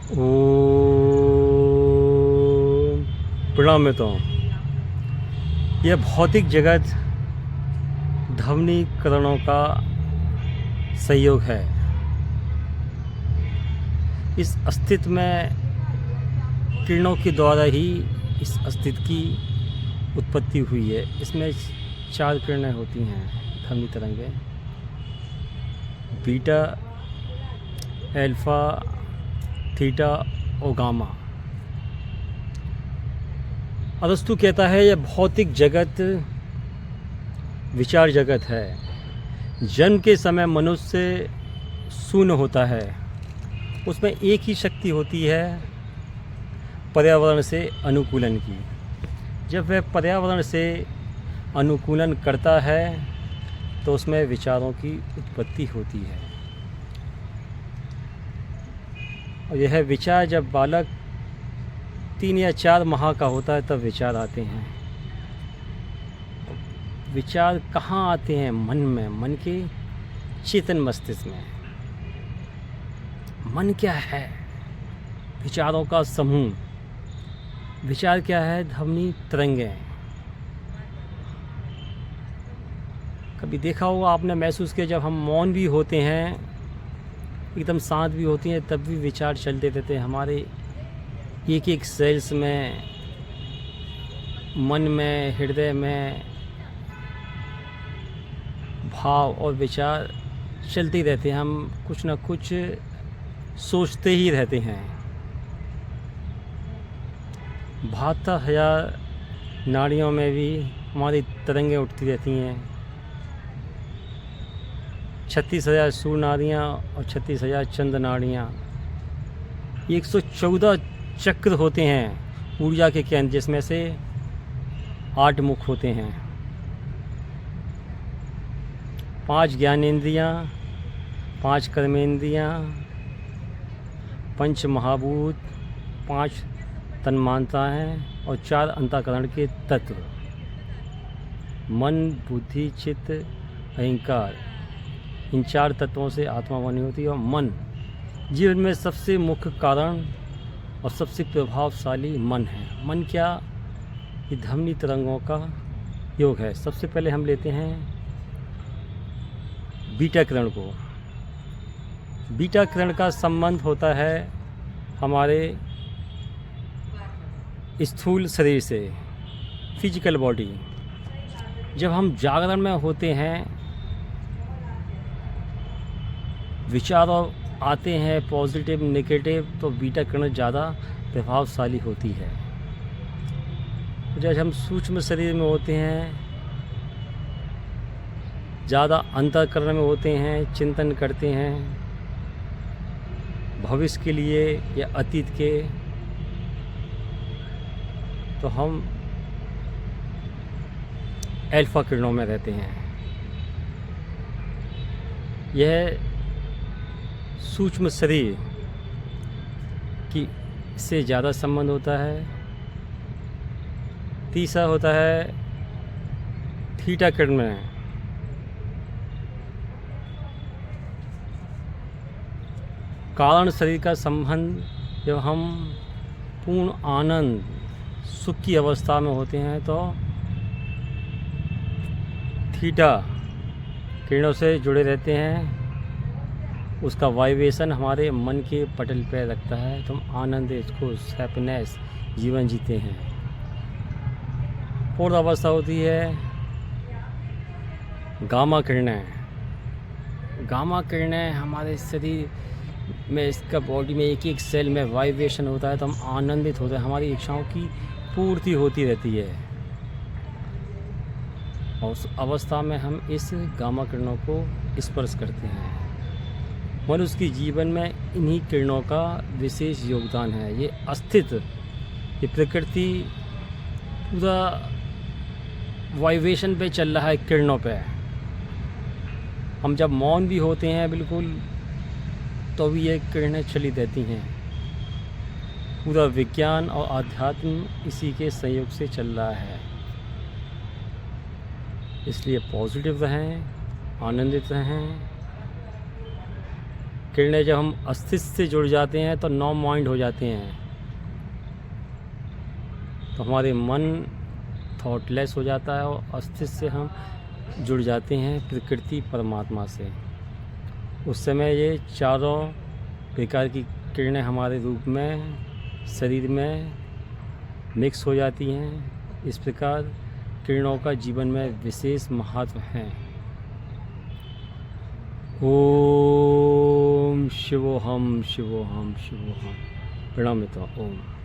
ओम प्रणाम में तो यह भौतिक जगत ध्वनिकरणों का संयोग है। इस अस्तित्व में किरणों के द्वारा ही इस अस्तित्व की उत्पत्ति हुई है। इसमें 4 किरणें होती हैं, ध्वनि तरंगें, बीटा, अल्फा, थीटा और गामा। अरस्तु कहता है यह भौतिक जगत विचार जगत है। जन्म के समय मनुष्य शून्य होता है, उसमें एक ही शक्ति होती है पर्यावरण से अनुकूलन की। जब वह पर्यावरण से अनुकूलन करता है तो उसमें विचारों की उत्पत्ति होती है। और यह विचार जब बालक 3 या 4 माह का होता है तब विचार आते हैं। विचार कहाँ आते हैं? मन में, मन के चेतन मस्तिष्क में। मन क्या है? विचारों का समूह। विचार क्या है? ध्वनि तरंगें। कभी देखा होगा आपने, महसूस किया, जब हम मौन भी होते हैं, एकदम शांत भी होती हैं, तब भी विचार चलते रहते हैं हमारे एक एक सेल्स में, मन में, हृदय में। भाव और विचार चलते रहते हैं, हम कुछ ना कुछ सोचते ही रहते हैं। 72,000 नाड़ियों में भी हमारी तरंगें उठती रहती हैं। 36,000 सूर्य नाड़ियाँ और 36,000 चंद्र नाड़ियाँ। 114 चक्र होते हैं ऊर्जा के केंद्र, जिसमें से 8 मुख होते हैं। 5 ज्ञानेंद्रियाँ, 5 कर्मेंद्रियाँ, 5 महाभूत, 5 तन्मात्राएँ और 4 अंतःकरण के तत्व। मन, बुद्धि, चित्त, अहंकार, इन 4 तत्वों से आत्मा बनी होती है। और मन जीवन में सबसे मुख्य कारण और सबसे प्रभावशाली मन है। मन क्या? ये ध्वनि तरंगों का योग है। सबसे पहले हम लेते हैं बीटा किरण को। बीटा किरण का संबंध होता है हमारे स्थूल शरीर से, फिजिकल बॉडी। जब हम जागरण में होते हैं, विचार आते हैं पॉजिटिव, नेगेटिव, तो बीटा किरण ज़्यादा प्रभावशाली होती है। जब हम सूक्ष्म शरीर में होते हैं, ज़्यादा अंतःकरण में होते हैं, चिंतन करते हैं भविष्य के लिए या अतीत के, तो हम अल्फा किरणों में रहते हैं। यह सूक्ष्म शरीर की से ज़्यादा संबंध होता है। तीसरा होता है थीटा किरण में। कारण शरीर का संबंध जब हम पूर्ण आनंद, सुख की अवस्था में होते हैं तो थीटा किरणों से जुड़े रहते हैं। उसका वाइब्रेशन हमारे मन के पटल पर रखता है तो हम आनंद, खुश, हैप्पीनेस जीवन जीते हैं। फोर्थ अवस्था होती है गामा किरणें। गामा किरणें हमारे शरीर में, इसका बॉडी में एक एक सेल में वाइब्रेशन होता है तो हम आनंदित होते हैं, हमारी इच्छाओं की पूर्ति होती रहती है। और उस अवस्था में हम इस गामा किरणों को स्पर्श करते हैं। मनुष्य के जीवन में इन्हीं किरणों का विशेष योगदान है। ये अस्तित्व, ये प्रकृति पूरा वाइब्रेशन पे चल रहा है, किरणों पे। हम जब मौन भी होते हैं बिल्कुल, तो भी ये किरणें चली रहती हैं। पूरा विज्ञान और आध्यात्म इसी के संयोग से चल रहा है। इसलिए पॉजिटिव रहें, आनंदित रहें, किरणें जब हम अस्तित्व से जुड़ जाते हैं तो नॉन माइंड हो जाते हैं, तो हमारे मन थॉटलेस हो जाता है और अस्तित्व से हम जुड़ जाते हैं प्रकृति परमात्मा से। उस समय ये चारों प्रकार की किरणें हमारे रूप में शरीर में मिक्स हो जाती हैं। इस प्रकार किरणों का जीवन में विशेष महत्व है। ओम शिवोहम शिवोहम शिवोहम। प्रणमित ओम।